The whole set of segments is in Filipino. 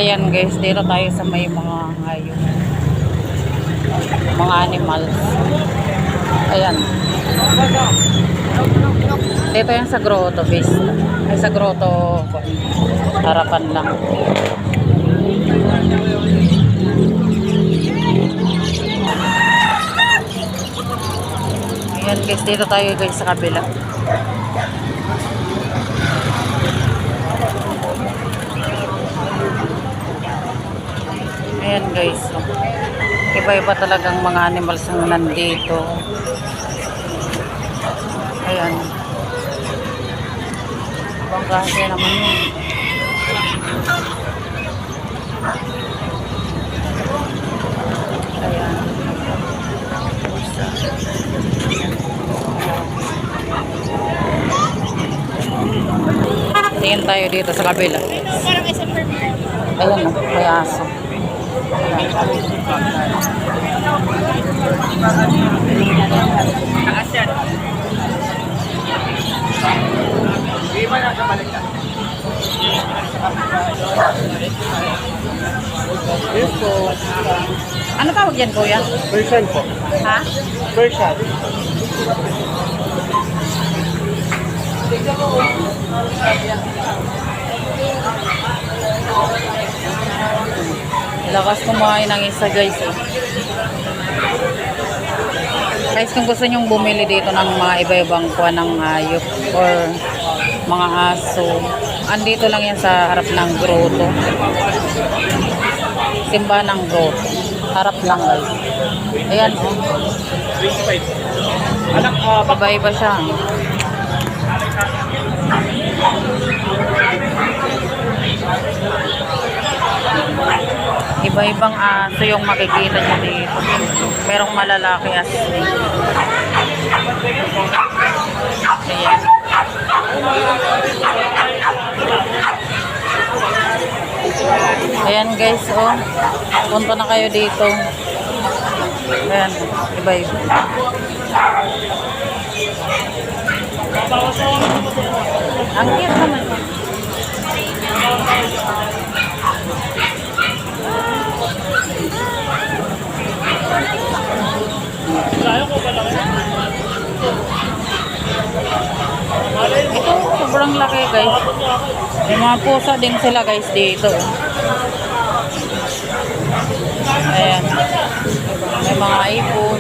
Ayan guys, dito tayo sa may mga hayop, mga animals. Ayan. Dito yan sa grotto base. Ay sa grotto harapan lang. Ayan guys, dito tayo guys sa kabila. Ayan guys, iba-iba talagang mga animals ang nandito. Ayan. Ibang klase naman yun. Ayan. Tingin tayo dito sa kabila. Ayan o, may aso. Ano tawag yan, kuya? Persian po. Ha? Persian. Lakas kumain ng isa guys eh. Guys, kung gusto nyong bumili dito ng mga iba-ibang kuha ng hayop or mga aso, andito lang yan sa harap ng grotto. Simbahan ng grotto. Harap lang guys. Ayan oh. 25. Anak, Iba-iba siya. Iba-ibang aso yung makikita nyo dito. Merong malalaki as ayan. Ayan guys, oh. Punta na kayo dito. Ayan, iba-iba. Ang cute naman. Ito, sobrang laki guys. May mga pusa din sila guys dito. Ayan. May mga ibon.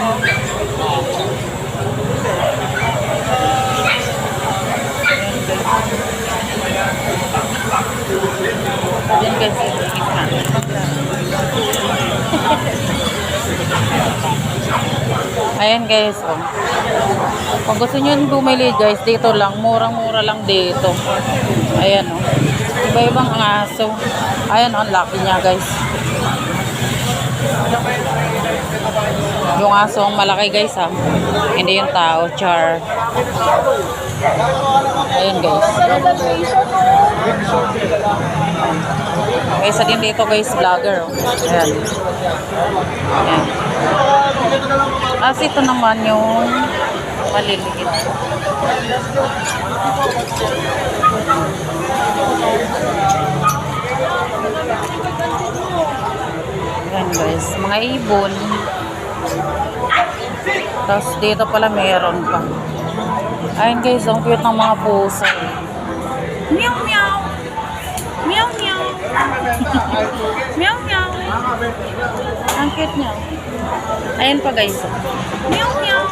Ayan guys, ayan guys, oh. Kung gusto nyo bumili guys, dito lang, murang-mura lang dito. Ayan oh. Iba-ibang aso. Ayan oh, ang laki niya guys. Yung aso ang malaki guys ha. Hindi yung tao, char. Ayan guys. Kaysa din dito guys, vlogger oh. Ayan. Ayan. As ito naman yung maliliit. Ayan guys, mga ibon. Tapos dito pala meron pa. Ayan guys, ang cute ng mga pusa. Meow meow. Meow meow. Meow meow. Ang cute niya. Ayan pa guys. Meow meow.